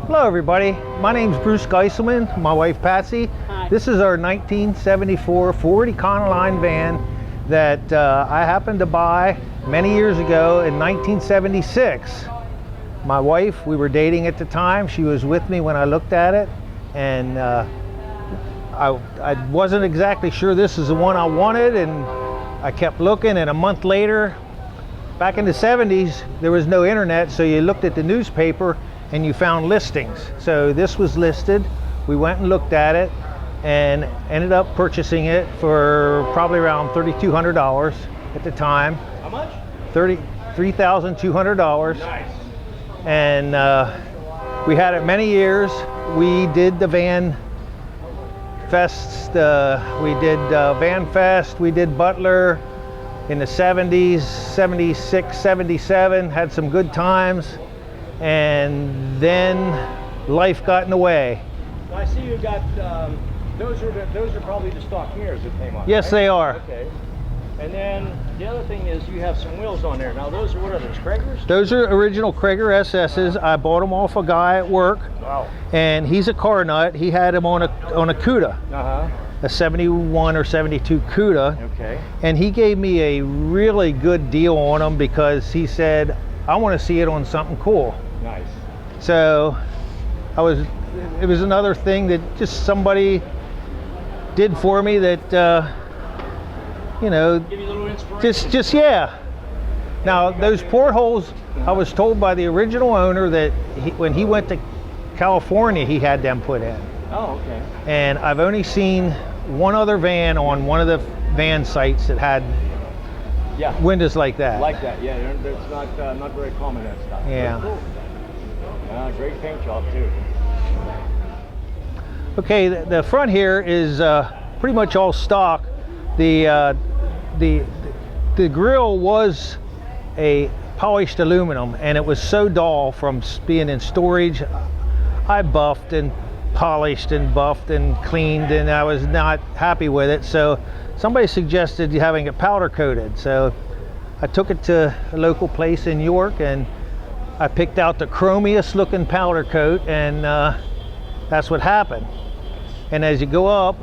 Hello everybody, my name's Bruce Gieselman, my wife Patsy. Hi. This is our 1974 Ford Econoline van that I happened to buy many years ago in 1976. My wife, we were dating at the time, she was with me when I looked at it, and I wasn't exactly sure this is the one I wanted, and I kept looking, and a month later, back in the 70s, there was no internet, so you looked at the newspaper and you found listings. So this was listed. We went and looked at it and ended up purchasing it for probably around $3,200 at the time. How much? $3,200. Nice. And we had it many years. We did the Van Fest, we did Van Fest, we did Butler in the 70s, 76, 77, had some good times. And then life got in the way. Well, I see you got those are probably the stock mirrors that came on. Yes, right? they are. Okay. And then the other thing is you have some wheels on there. Now those are what are those, Kragers? Those are original Krager SS's. I bought them off a guy at work. Wow. And he's a car nut. He had them on a Cuda, a 71 or 72 Cuda. Okay. And he gave me a really good deal on them because he said, I want to see it on something cool. Nice. So it was another thing that just somebody did for me that, you know, Give you a little inspiration. just yeah. Now those portholes, I was told by the original owner that when he went to California, he had them put in. Oh, okay. And I've only seen one other van on one of the van sites that had windows like that. Like that, yeah. It's not very common, that stuff. Yeah. Cool. Great paint job too. Okay, the front here is pretty much all stock. The grill was a polished aluminum, and it was so dull from being in storage. I buffed and polished and buffed and cleaned, and I was not happy with it. So somebody suggested having it powder coated. So I took it to a local place in York, and I picked out the chromiest looking powder coat, and that's what happened. And as you go up,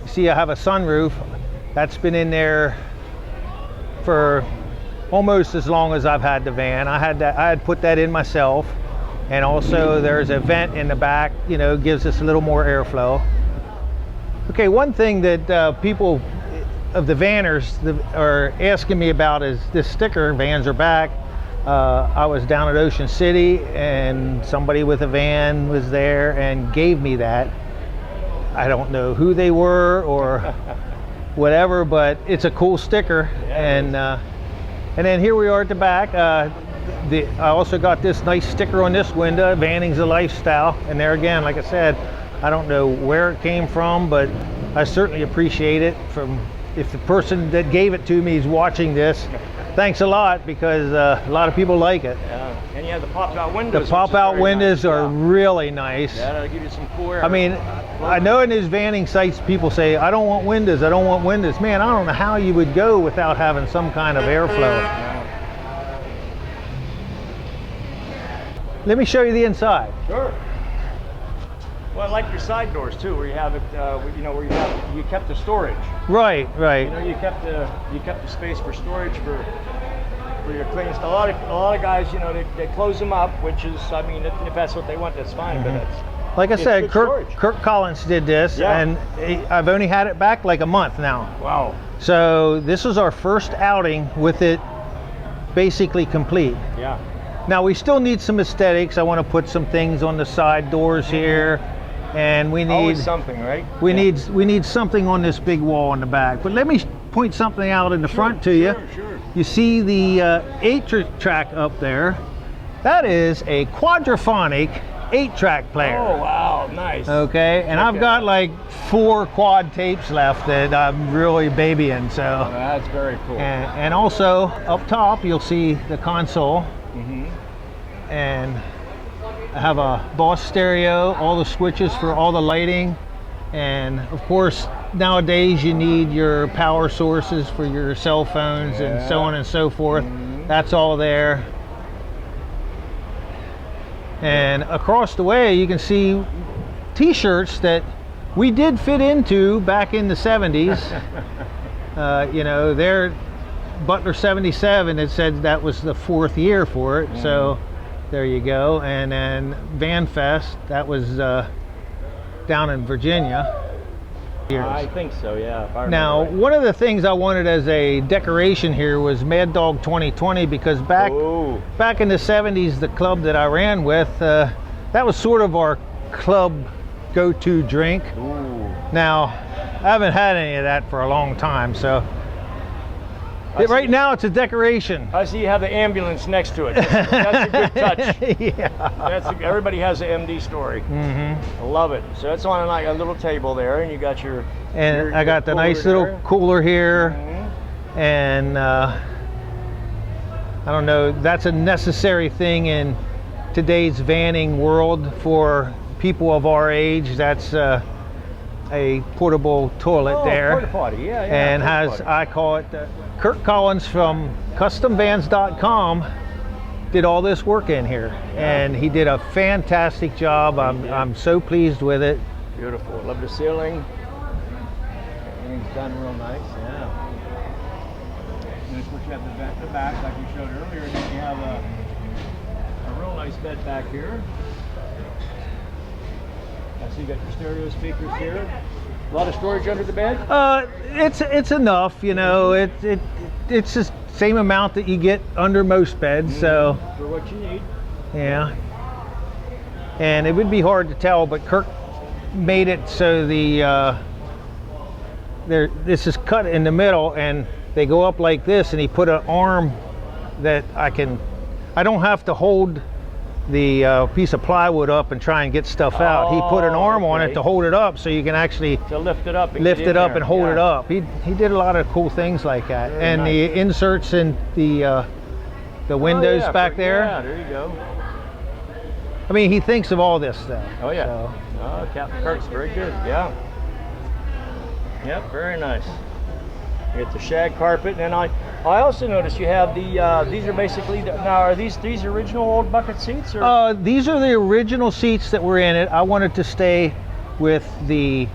you see I have a sunroof. That's been in there for almost as long as I've had the van. I had put that in myself. And also there's a vent in the back, you know, gives us a little more airflow. Okay, one thing that people of the vanners are asking me about is this sticker, Vans Are Back. I was down at Ocean City and somebody with a van was there and gave me that. I don't know who they were or whatever, but it's a cool sticker. Yeah, and then here we are at the back. I also got this nice sticker on this window, Vanning's a Lifestyle. And there again, like I said, I don't know where it came from, but I certainly appreciate it. If the person that gave it to me is watching this, thanks a lot, because a lot of people like it. Yeah, and you have the pop-out windows. The pop-out windows are really nice. Yeah, that'll give you some cool air. I mean, I know in these vanning sites people say, I don't want windows, I don't want windows. Man, I don't know how you would go without having some kind of airflow. Yeah. Let me show you the inside. Sure. Well, I like your side doors too, where you have it, you know, where you kept the storage. Right. You know, you kept the space for storage for your cleaning stuff. A lot of guys, you know, they close them up, which is, I mean, if that's what they want, that's fine. But that's, like I said, Kurk Collis did this, and I've only had it back like a month now. Wow. So this is our first outing with it basically complete. Yeah. Now we still need some aesthetics. I want to put some things on the side doors here, and we need always something, right? We need something on this big wall in the back. But let me point something out in the front to you. Sure. You see the 8-track up there. That is a quadraphonic 8-track player. Oh wow, nice. Okay, and I've got like 4 quad tapes left that I'm really babying. So that's very cool. And also up top you'll see the console. And I have a Boss stereo, all the switches for all the lighting, and of course nowadays you need your power sources for your cell phones and so on and so forth. That's all there. And across the way, you can see T-shirts that we did fit into back in the 70s. You know, they're Butler 77. It said that was the 4th year for it. So there you go. And then Van Fest, that was down in Virginia. I think so, yeah. If I Now, right. one of the things I wanted as a decoration here was Mad Dog 2020, because back in the 70s, the club that I ran with, that was sort of our club go-to drink. Ooh. Now, I haven't had any of that for a long time, so right now it's a decoration. I see you have the ambulance next to it. That's a good touch. Yeah. Everybody has an MD story. I love it. So that's on like a little table there, and you got your. And I got the nice little cooler here, and I don't know. That's a necessary thing in today's vanning world for people of our age. That's a portable toilet there. Porta potty, yeah. And has, I call it, Kurk Collis from CustomVans.com did all this work in here, and he did a fantastic job. I'm so pleased with it. Beautiful. Love the ceiling. Everything's done real nice. Yeah. And of course you have the back like you showed earlier, and then you have a real nice bed back here. I see you got your stereo speakers here. A lot of storage under the bed? It's enough, you know. It's the same amount that you get under most beds, so for what you need. Yeah. And it would be hard to tell, but Kirk made it so this is cut in the middle, and they go up like this, and he put an arm that I don't have to hold the piece of plywood up and try and get stuff out. He put an arm on it to hold it up, so you can actually lift it up and hold it up. He did a lot of cool things like that. Very and nice. The inserts in the windows back there. Yeah, there you go. I mean, he thinks of all this stuff. Oh yeah. So. Oh, Captain Kurk's very good. Yeah. Yep, very nice. You get the shag carpet, and then I also noticed you have the these are basically now are these original old bucket seats, or these are the original seats that were in it. I wanted to stay with the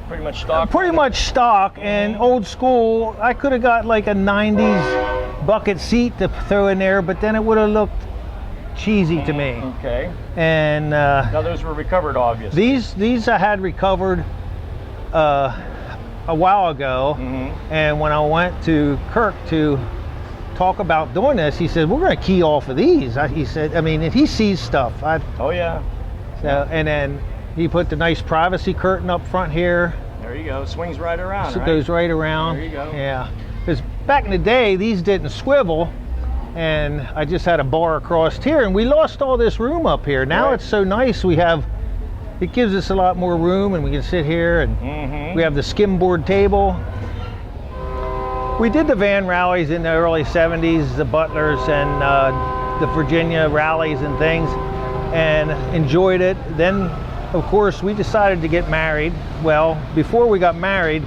pretty much stock. Pretty much stock and old school. I could have got like a 90s bucket seat to throw in there, but then it would have looked cheesy to me. Okay. And now those were recovered, obviously. These I had recovered a while ago, and when I went to Kirk to talk about doing this, he said, we're going to key off of these. He said, I mean, and he sees stuff. Oh yeah. So, and then he put the nice privacy curtain up front here. There you go. Swings right around. So it goes right around. There you go. Yeah. Because back in the day, these didn't swivel, and I just had a bar across here, and we lost all this room up here. Now it's so nice. It gives us a lot more room, and we can sit here, and we have the skimboard table. We did the van rallies in the early 70s, the Butlers and the Virginia rallies and things, and enjoyed it. Then, of course, we decided to get married. Well, before we got married,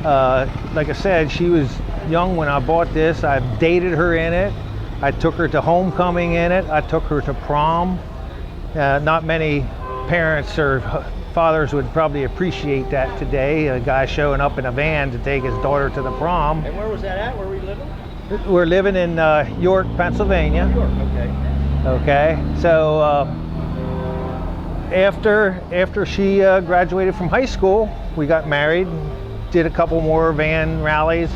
like I said, she was young when I bought this. I dated her in it. I took her to homecoming in it. I took her to prom. Not many parents or fathers would probably appreciate that today, a guy showing up in a van to take his daughter to the prom. And where was that at? Where were we living? We're living in York, Pennsylvania. York, okay. Okay, so after she graduated from high school, we got married, did a couple more van rallies,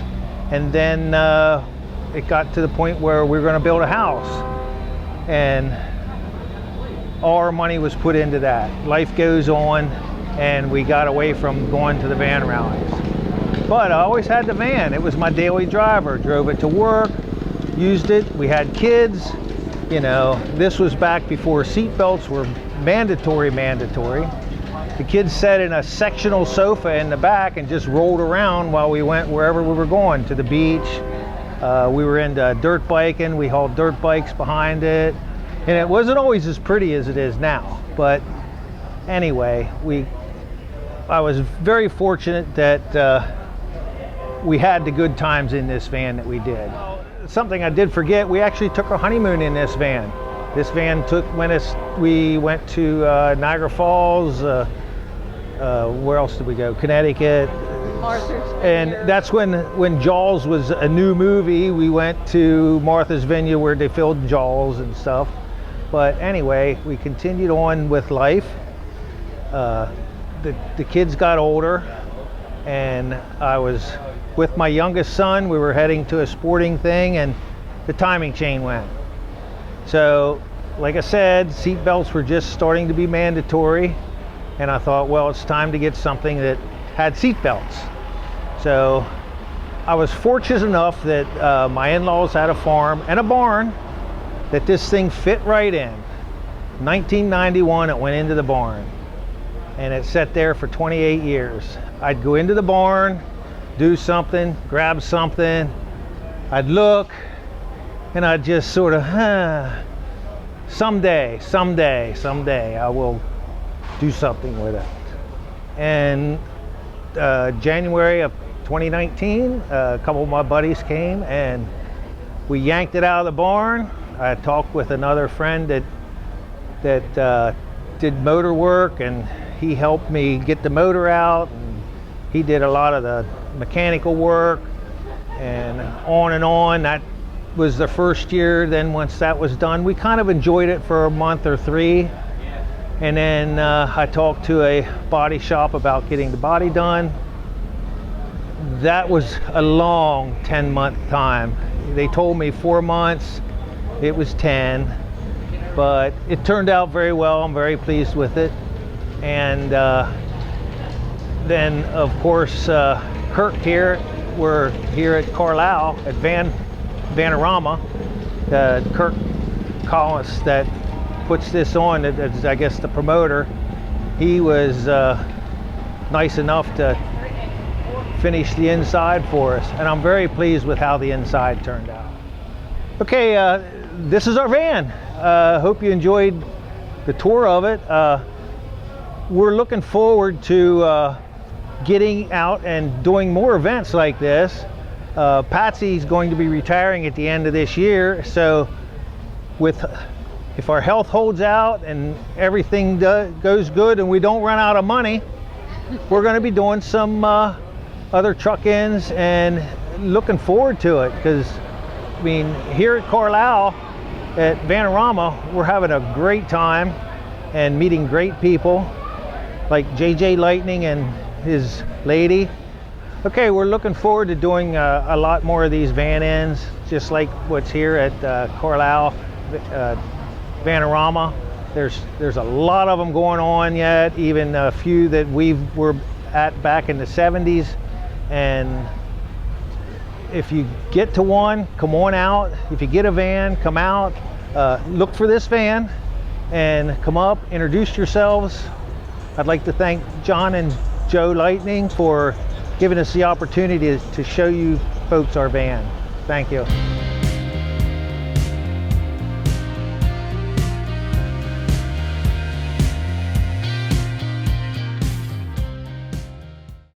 and then it got to the point where we were going to build a house, and all our money was put into that. Life goes on, and we got away from going to the van rallies. But I always had the van. It was my daily driver. Drove it to work, used it. We had kids. You know, this was back before seat belts were mandatory. The kids sat in a sectional sofa in the back and just rolled around while we went wherever we were going, to the beach. We were into dirt biking. We hauled dirt bikes behind it. And it wasn't always as pretty as it is now. But anyway, I was very fortunate that we had the good times in this van that we did. Something I did forget, we actually took a honeymoon in this van. This van we went to Niagara Falls, where else did we go? Connecticut. Martha's And Vineyard. that's when Jaws was a new movie. We went to Martha's Vineyard where they filmed Jaws and stuff. But anyway, we continued on with life. The kids got older, and I was with my youngest son. We were heading to a sporting thing, and the timing chain went. So, like I said, seat belts were just starting to be mandatory, and I thought, well, it's time to get something that had seat belts. So I was fortunate enough that my in-laws had a farm and a barn that this thing fit right in. 1991 it went into the barn, and it sat there for 28 years. I'd go into the barn, do something, grab something, I'd look, and I'd just sort of, someday I will do something with it. And January of 2019, a couple of my buddies came and we yanked it out of the barn. I talked with another friend that did motor work, and he helped me get the motor out, and he did a lot of the mechanical work, and on. That was the first year. Then once that was done, we kind of enjoyed it for a month or 3, and then I talked to a body shop about getting the body done. That was a long 10-month time. They told me 4 months, it was 10, but it turned out very well. I'm very pleased with it. And then of course Kirk here, we're here at Carlisle at Vanarama. Kurk Collis that puts this on, that's, I guess, the promoter. He was nice enough to finish the inside for us, and I'm very pleased with how the inside turned out. Okay, this is our van. Hope you enjoyed the tour of it. We're looking forward to getting out and doing more events like this. Patsy's going to be retiring at the end of this year, so if our health holds out and everything goes good and we don't run out of money, we're going to be doing some other truck-ins, and looking forward to it, because I mean, here at Carlisle at Vanarama, we're having a great time and meeting great people like JJ Lightning and his lady. Okay, we're looking forward to doing a lot more of these van-ins, just like what's here at Carlisle Vanarama. There's a lot of them going on yet, even a few that we were at back in the 70s. And if you get to one, come on out. If you get a van, come out, look for this van and come up, introduce yourselves. I'd like to thank John and Joe Lightning for giving us the opportunity to show you folks our van. Thank you.